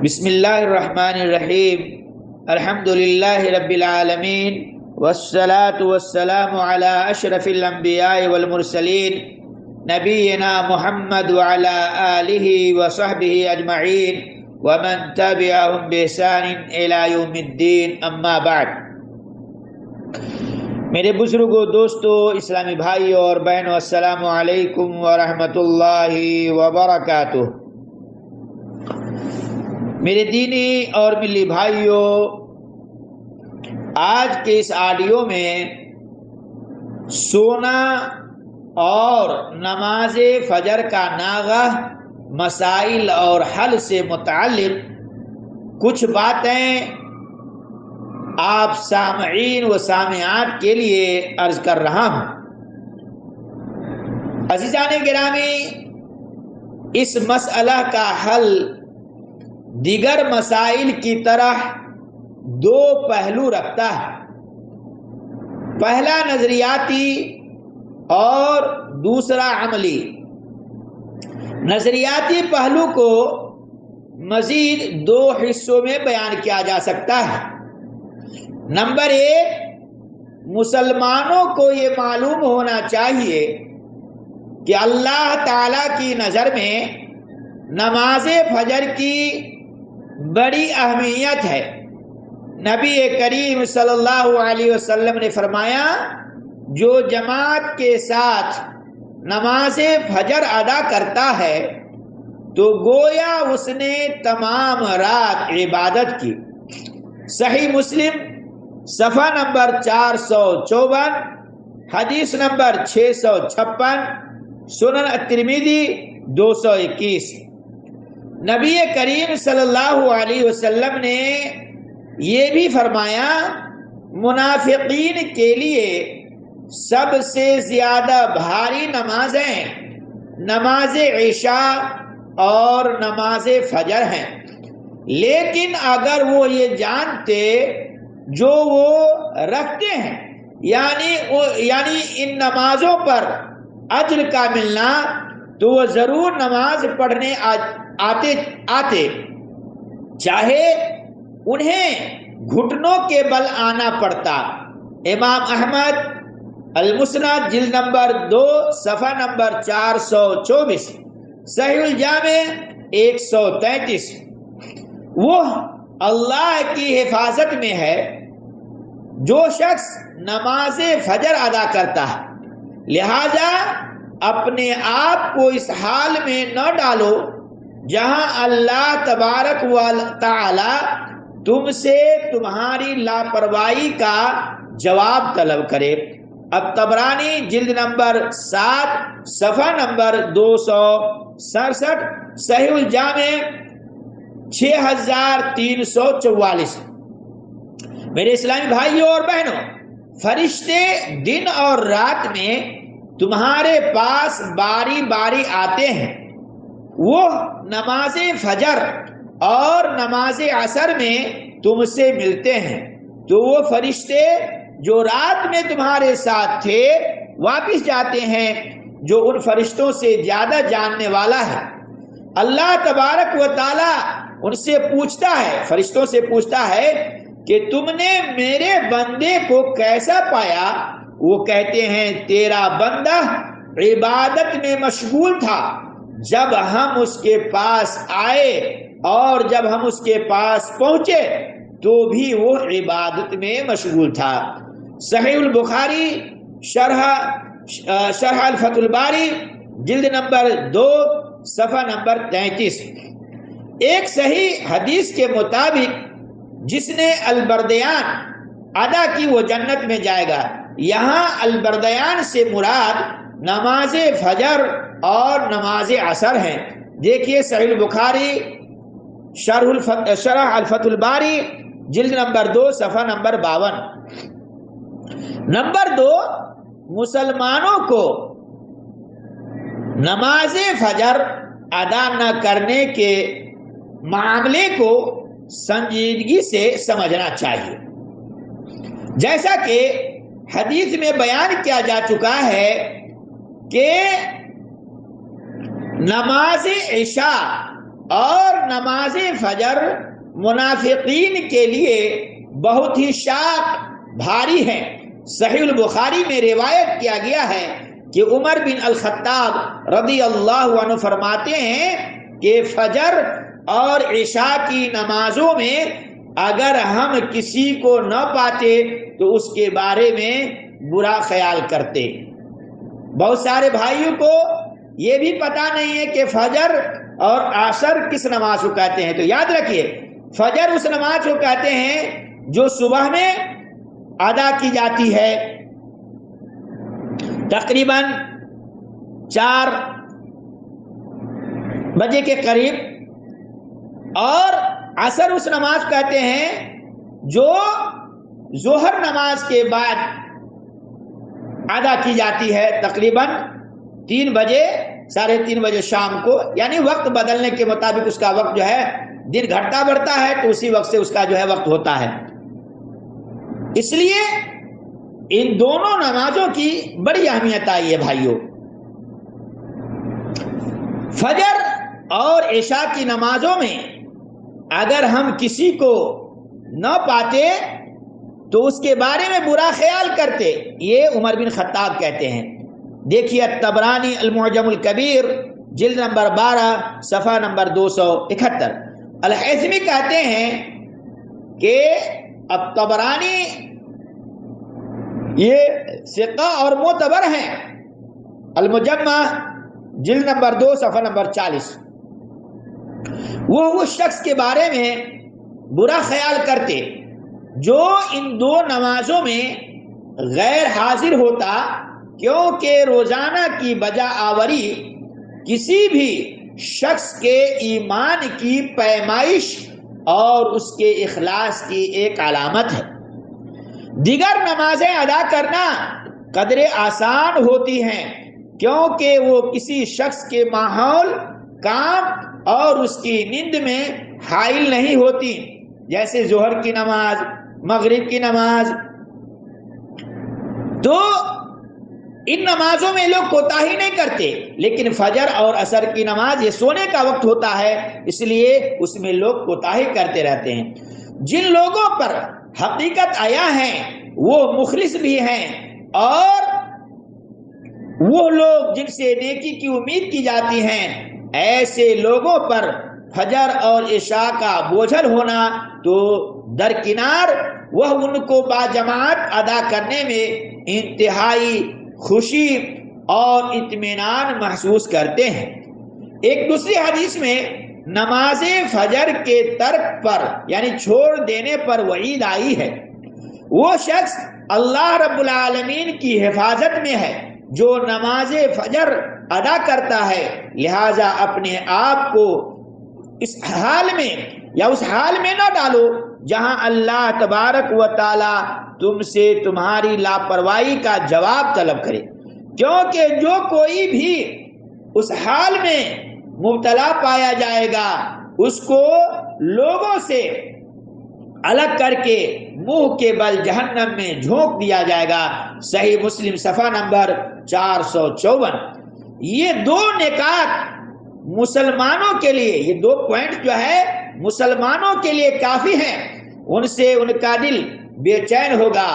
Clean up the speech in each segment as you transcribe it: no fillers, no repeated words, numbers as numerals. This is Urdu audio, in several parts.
بسم اللہ الرحمن الرحیم الحمدللہ رب العالمین والصلاة والسلام علی اشرف الانبیاء والمرسلین نبینا محمد وعلی آلہ وصحبہ اجمعین ومن تبعهم بإحسان الی یوم الدین اما بعد۔ میرے بزرگوں، دوستوں، اسلامی بھائیوں اور بہنوں، السلام علیکم ورحمۃ اللہ وبرکاتہ۔ میرے دینی اور ملی بھائیوں، آج کے اس آڈیو میں سونا اور نماز فجر کا ناغہ، مسائل اور حل سے متعلق کچھ باتیں آپ سامعین و سامعات کے لیے عرض کر رہا ہوں۔ عزیزان گرامی، اس مسئلہ کا حل دیگر مسائل کی طرح دو پہلو رکھتا ہے۔ پہلا نظریاتی اور دوسرا عملی۔ نظریاتی پہلو کو مزید دو حصوں میں بیان کیا جا سکتا ہے۔ نمبر ایک، مسلمانوں کو یہ معلوم ہونا چاہیے کہ اللہ تعالیٰ کی نظر میں نماز فجر کی بڑی اہمیت ہے۔ نبی کریم صلی اللہ علیہ وسلم نے فرمایا، جو جماعت کے ساتھ نماز فجر ادا کرتا ہے تو گویا اس نے تمام رات عبادت کی۔ صحیح مسلم صفحہ نمبر 454، حدیث نمبر 656، سنن الترمذی 221۔ نبی کریم صلی اللہ علیہ وسلم نے یہ بھی فرمایا، منافقین کے لیے سب سے زیادہ بھاری نمازیں نماز عشاء اور نماز فجر ہیں، لیکن اگر وہ یہ جانتے جو وہ رکھتے ہیں، یعنی ان نمازوں پر اجر کا ملنا، تو وہ ضرور نماز پڑھنے آتے چاہے انہیں گھٹنوں کے بل آنا پڑتا۔ امام احمد المسند جلد نمبر 2 صفحہ نمبر 424، صحیح الجامع 133۔ وہ اللہ کی حفاظت میں ہے جو شخص نماز فجر ادا کرتا ہے، لہذا اپنے آپ کو اس حال میں نہ ڈالو جہاں اللہ تبارک و تعالی تم سے تمہاری لاپرواہی کا جواب طلب کرے۔ الطبرانی جلد نمبر 7 صفحہ نمبر 267، صحیح الجامع 6344۔ میرے اسلامی بھائیوں اور بہنوں، فرشتے دن اور رات میں تمہارے پاس باری باری آتے ہیں۔ وہ نماز فجر اور نماز عصر میں تم سے ملتے ہیں، تو وہ فرشتے جو رات میں تمہارے ساتھ تھے واپس جاتے ہیں، جو ان فرشتوں سے زیادہ جاننے والا ہے۔ اللہ تبارک و تعالی ان سے پوچھتا ہے، فرشتوں سے پوچھتا ہے کہ تم نے میرے بندے کو کیسا پایا؟ وہ کہتے ہیں، تیرا بندہ عبادت میں مشغول تھا جب ہم اس کے پاس آئے، اور جب ہم اس کے پاس پہنچے تو بھی وہ عبادت میں مشغول تھا۔ صحیح البخاری شرح الفتح الباری جلد نمبر 2 صفحہ نمبر 33۔ ایک صحیح حدیث کے مطابق جس نے البردیان ادا کی وہ جنت میں جائے گا۔ یہاں البردیان سے مراد نماز فجر اور نماز عصر ہیں۔ دیکھیے صحیح البخاری شرح الفتح الباری جلد نمبر 2 صفحہ نمبر 52۔ نمبر 2، مسلمانوں کو نماز فجر ادا نہ کرنے کے معاملے کو سنجیدگی سے سمجھنا چاہیے۔ جیسا کہ حدیث میں بیان کیا جا چکا ہے کہ نماز عشاء اور نماز فجر منافقین کے لیے بہت ہی شاق بھاری ہے۔ صحیح البخاری میں روایت کیا گیا ہے کہ عمر بن الخطاب رضی اللہ عنہ فرماتے ہیں کہ فجر اور عشاء کی نمازوں میں اگر ہم کسی کو نہ پاتے تو اس کے بارے میں برا خیال کرتے۔ بہت سارے بھائیوں کو یہ بھی پتہ نہیں ہے کہ فجر اور عصر کس نماز کو کہتے ہیں۔ تو یاد رکھیے، فجر اس نماز کو کہتے ہیں جو صبح میں ادا کی جاتی ہے تقریباً 4 بجے کے قریب، اور عصر اس نماز کہتے ہیں جو ظہر نماز کے بعد ادا کی جاتی ہے تقریباً 3 بجے 3:30 بجے شام کو، یعنی وقت بدلنے کے مطابق اس کا وقت جو ہے دن گھٹتا بڑھتا ہے تو اسی وقت سے اس کا جو ہے وقت ہوتا ہے۔ اس لیے ان دونوں نمازوں کی بڑی اہمیت آئی ہے بھائیوں۔ فجر اور عشاء کی نمازوں میں اگر ہم کسی کو نہ پاتے تو اس کے بارے میں برا خیال کرتے، یہ عمر بن خطاب کہتے ہیں۔ دیکھیے طبرانی المعجم الکبیر جلد نمبر 12 صفحہ نمبر 271۔ الحیثمی کہتے ہیں کہ طبرانی یہ ثقہ اور معتبر ہیں۔ المجمع جلد نمبر 2 صفحہ نمبر 40۔ وہ شخص کے بارے میں برا خیال کرتے جو ان 2 نمازوں میں غیر حاضر ہوتا، کیونکہ روزانہ کی بجا آوری کسی بھی شخص کے ایمان کی پیمائش اور اس کے اخلاص کی ایک علامت ہے۔ دیگر نمازیں ادا کرنا قدر آسان ہوتی ہیں کیونکہ وہ کسی شخص کے ماحول، کام اور اس کی نیند میں حائل نہیں ہوتی، جیسے ظہر کی نماز، مغرب کی نماز۔ تو ان نمازوں میں لوگ کوتاہی نہیں کرتے، لیکن فجر اور عصر کی نماز یہ سونے کا وقت ہوتا ہے، اس لیے اس میں لوگ کوتاہی کرتے رہتے ہیں۔ جن لوگوں پر حقیقت آیا ہے وہ مخلص بھی ہیں، اور وہ لوگ جن سے نیکی کی امید کی جاتی ہیں، ایسے لوگوں پر فجر اور عشاء کا بوجھل ہونا تو درکنار، وہ ان کو باجماعت ادا کرنے میں انتہائی خوشی اور اطمینان محسوس کرتے ہیں۔ ایک دوسری حدیث میں نماز فجر کے ترک پر یعنی چھوڑ دینے پر وعید آئی ہے۔ وہ شخص اللہ رب العالمین کی حفاظت میں ہے جو نماز فجر ادا کرتا ہے، لہذا اپنے آپ کو اس حال میں یا اس حال میں نہ ڈالو جہاں اللہ تبارک و تعالی تم سے تمہاری لاپرواہی کا جواب طلب کرے، کیونکہ جو کوئی بھی اس حال میں مبتلا پایا جائے گا اس کو لوگوں سے الگ کر کے منہ کے بل جہنم میں جھونک دیا جائے گا۔ صحیح مسلم صفحہ نمبر 454۔ یہ 2 نکات مسلمانوں کے لیے، یہ 2 پوائنٹ جو ہے مسلمانوں کے لیے کافی ہیں، ان سے ان کا دل بے چین ہوگا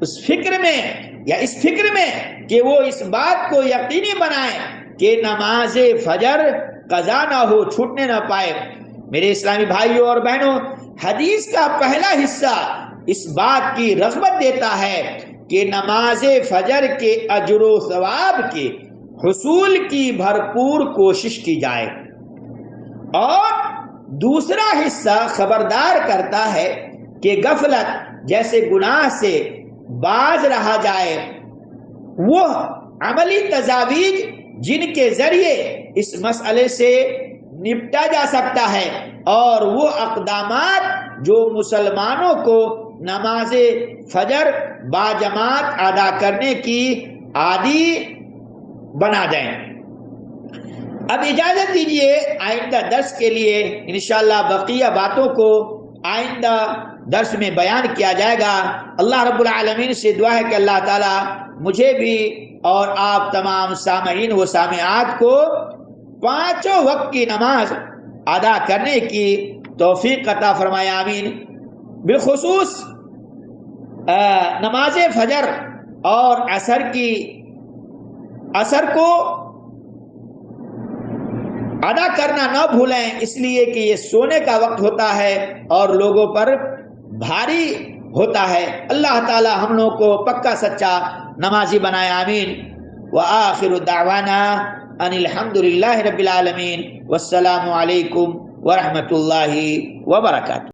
اس فکر میں کہ وہ اس بات کو یقینی بنائیں کہ نماز فجر قضا نہ ہو، چھوٹنے نہ پائے۔ میرے اسلامی بھائیوں اور بہنوں، حدیث کا پہلا حصہ اس بات کی رغبت دیتا ہے کہ نماز فجر کے اجر و ثواب کے حصول کی بھرپور کوشش کی جائے، اور دوسرا حصہ خبردار کرتا ہے کہ غفلت جیسے گناہ سے باز رہا جائے۔ وہ عملی تجاویز جن کے ذریعے اس مسئلے سے نپٹا جا سکتا ہے، اور وہ اقدامات جو مسلمانوں کو نماز فجر باجماعت ادا کرنے کی عادی بنا دیں۔ اب اجازت دیجیے، آئندہ درس کے لیے انشاءاللہ بقیہ باتوں کو آئندہ درس میں بیان کیا جائے گا۔ اللہ رب العالمین سے دعا ہے کہ اللہ تعالی مجھے بھی اور آپ تمام سامعین و سامعات کو 5 وقت کی نماز ادا کرنے کی توفیق عطا فرمائے، آمین۔ بالخصوص نماز فجر اور عصر کو ادا کرنا نہ بھولیں، اس لیے کہ یہ سونے کا وقت ہوتا ہے اور لوگوں پر بھاری ہوتا ہے۔ اللہ تعالی ہم لوگوں کو پکا سچا نمازی بنائے، آمین۔ وآخر دعوانا ان الحمد للہ رب العالمین، والسلام علیکم ورحمۃ اللہ وبرکاتہ۔